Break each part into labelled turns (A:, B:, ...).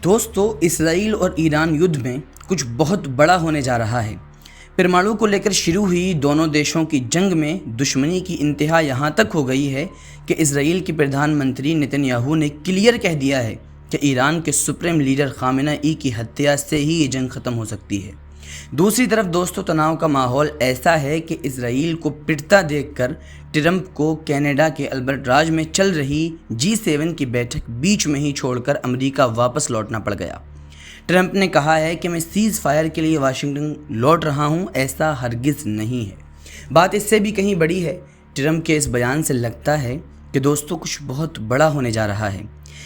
A: دوستو، اسرائیل اور ایران یدھ میں کچھ بہت بڑا ہونے جا رہا ہے۔ پرمانو کو لے کر شروع ہوئی دونوں دیشوں کی جنگ میں دشمنی کی انتہا یہاں تک ہو گئی ہے کہ اسرائیل کے پردھان منتری نتن یاہو نے کلیئر کہہ دیا ہے کہ ایران کے سپریم لیڈر خامنہ ای کی ہتیا سے ہی یہ جنگ ختم ہو سکتی ہے۔ دوسری طرف دوستو، تناؤ کا ماحول ایسا ہے کہ اسرائیل کو پٹتا دیکھ کر ٹرمپ کو کینیڈا کے البرٹ راج میں چل رہی G7 کی بیٹھک بیچ میں ہی چھوڑ کر امریکہ واپس لوٹنا پڑ گیا۔ ٹرمپ نے کہا ہے کہ میں سیز فائر کے لیے واشنگٹن لوٹ رہا ہوں، ایسا ہرگز نہیں ہے۔ بات اس سے بھی کہیں بڑی ہے۔ ٹرمپ کے اس بیان سے لگتا ہے کہ دوستو کچھ بہت بڑا ہونے جا رہا ہے۔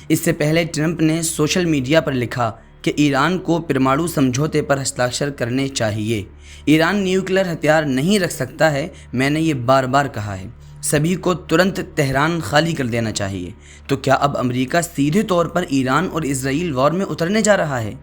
A: اس سے پہلے ٹرمپ نے سوشل میڈیا پر لکھا کہ ایران کو پرمانو سمجھوتے پر ہستاکشر کرنے چاہیے۔ ایران نیوکلیر ہتھیار نہیں رکھ سکتا ہے، میں نے یہ بار بار کہا ہے۔ سبھی کو ترنت تہران خالی کر دینا چاہیے۔ تو کیا اب امریکہ سیدھے طور پر ایران اور اسرائیل وار میں اترنے جا رہا ہے؟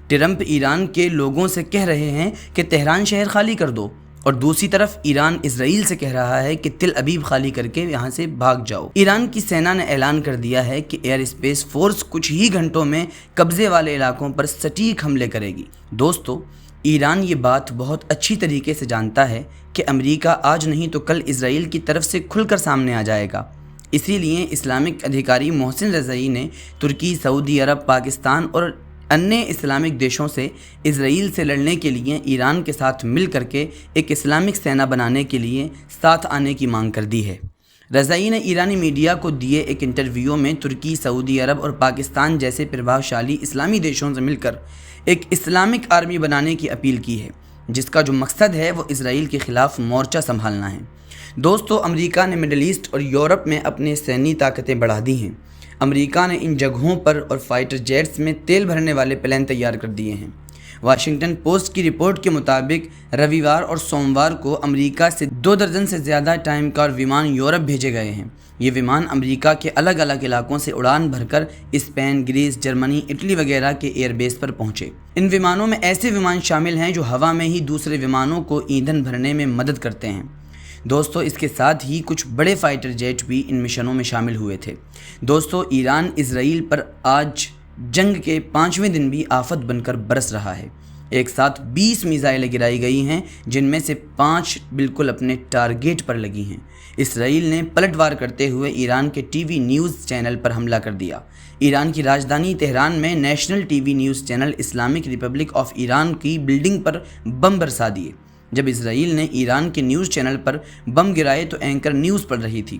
A: ٹرمپ ایران کے لوگوں سے کہہ رہے ہیں کہ تہران شہر خالی کر دو، اور دوسری طرف ایران اسرائیل سے کہہ رہا ہے کہ تل ابیب خالی کر کے یہاں سے بھاگ جاؤ۔ ایران کی سینا نے اعلان کر دیا ہے کہ ایئر اسپیس فورس کچھ ہی گھنٹوں میں قبضے والے علاقوں پر سٹیک حملے کرے گی۔ دوستو، ایران یہ بات بہت اچھی طریقے سے جانتا ہے کہ امریکہ آج نہیں تو کل اسرائیل کی طرف سے کھل کر سامنے آ جائے گا۔ اسی لیے اسلامک ادھیکاری محسن رضائی نے ترکی، سعودی عرب، پاکستان اور انیہ اسلامک دیشوں سے اسرائیل سے لڑنے کے لیے ایران کے ساتھ مل کر کے ایک اسلامک سینا بنانے کے لیے ساتھ آنے کی مانگ کر دی ہے۔ رضائی نے ایرانی میڈیا کو دیے ایک انٹرویو میں ترکی، سعودی عرب اور پاکستان جیسے پربھاوشالی اسلامی دیشوں سے مل کر ایک اسلامک آرمی بنانے کی اپیل کی ہے، جس کا جو مقصد ہے وہ اسرائیل کے خلاف مورچہ سنبھالنا ہے۔ دوستو، امریکہ نے مڈل ایسٹ اور یورپ میں اپنے سینی طاقتیں بڑھا دی ہیں۔ امریکہ نے ان جگہوں پر اور فائٹر جیٹس میں تیل بھرنے والے پلین تیار کر دیے ہیں۔ واشنگٹن پوسٹ کی رپورٹ کے مطابق رویوار اور سوموار کو امریکہ سے 2 درجن سے زیادہ ٹائم کار ومان یورپ بھیجے گئے ہیں۔ یہ ومان امریکہ کے الگ الگ علاقوں سے اڑان بھر کر اسپین، گریس، جرمنی، اٹلی وغیرہ کے ایئر بیس پر پہنچے۔ ان ومانوں میں ایسے ومان شامل ہیں جو ہوا میں ہی دوسرے ومانوں کو ایندھن بھرنے میں مدد کرتے ہیں۔ دوستو، اس کے ساتھ ہی کچھ بڑے فائٹر جیٹ بھی ان مشنوں میں شامل ہوئے تھے۔ دوستو، ایران اسرائیل پر آج جنگ کے 5ویں دن بھی آفت بن کر برس رہا ہے۔ ایک ساتھ 20 میزائلیں گرائی گئی ہیں، جن میں سے 5 بالکل اپنے ٹارگیٹ پر لگی ہیں۔ اسرائیل نے پلٹ وار کرتے ہوئے ایران کے ٹی وی نیوز چینل پر حملہ کر دیا۔ ایران کی راجدھانی تہران میں national T V news channel Islamic republic of Iran کی بلڈنگ پر بم برسا دیے۔ جب اسرائیل نے ایران کے نیوز چینل پر بم گرائے تو اینکر نیوز پڑھ رہی تھی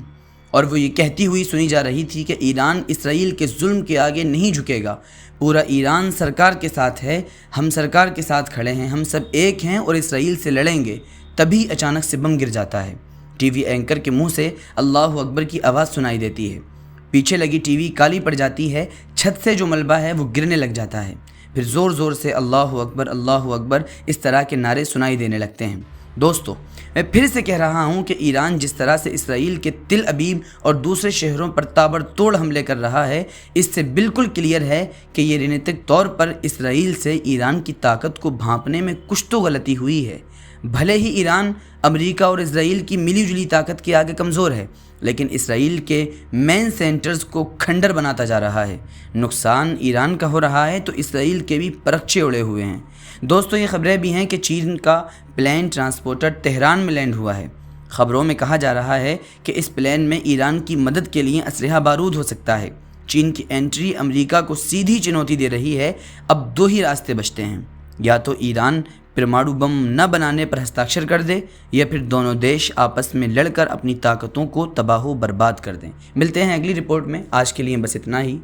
A: اور وہ یہ کہتی ہوئی سنی جا رہی تھی کہ ایران اسرائیل کے ظلم کے آگے نہیں جھکے گا، پورا ایران سرکار کے ساتھ ہے، ہم سرکار کے ساتھ کھڑے ہیں، ہم سب ایک ہیں اور اسرائیل سے لڑیں گے۔ تبھی اچانک سے بم گر جاتا ہے۔ ٹی وی اینکر کے منہ سے اللہ اکبر کی آواز سنائی دیتی ہے، پیچھے لگی ٹی وی کالی پڑ جاتی ہے، چھت سے جو ملبہ ہے وہ گرنے لگ جاتا ہے، پھر زور زور سے اللہ اکبر اس طرح کے نعرے سنائی دینے لگتے ہیں۔ دوستو، میں پھر سے کہہ رہا ہوں کہ ایران جس طرح سے اسرائیل کے تل ابیب اور دوسرے شہروں پر تابڑتوڑ حملے کر رہا ہے، اس سے بالکل کلیئر ہے کہ یہ رینتک طور پر اسرائیل سے ایران کی طاقت کو بھانپنے میں کچھ تو غلطی ہوئی ہے۔ بھلے ہی ایران امریکہ اور اسرائیل کی ملی جلی طاقت کے آگے کمزور ہے، لیکن اسرائیل کے مین سینٹرز کو کھنڈر بناتا جا رہا ہے۔ نقصان ایران کا ہو رہا ہے تو اسرائیل کے بھی پرچے اڑے ہوئے ہیں۔ دوستو، یہ خبریں بھی ہیں کہ چین کا پلین ٹرانسپورٹر تہران میں لینڈ ہوا ہے۔ خبروں میں کہا جا رہا ہے کہ اس پلین میں ایران کی مدد کے لیے اسلحہ بارود ہو سکتا ہے۔ چین کی انٹری امریکہ کو سیدھی چنوتی دے رہی ہے۔ اب 2 ہی راستے بچتے ہیں، یا تو ایران پرمانو بم نہ بنانے پر ہستاکشر کر دے، یا پھر دونوں دیش آپس میں لڑ کر اپنی طاقتوں کو تباہ و برباد کر دیں۔ ملتے ہیں اگلی رپورٹ میں، آج کے لیے بس اتنا ہی۔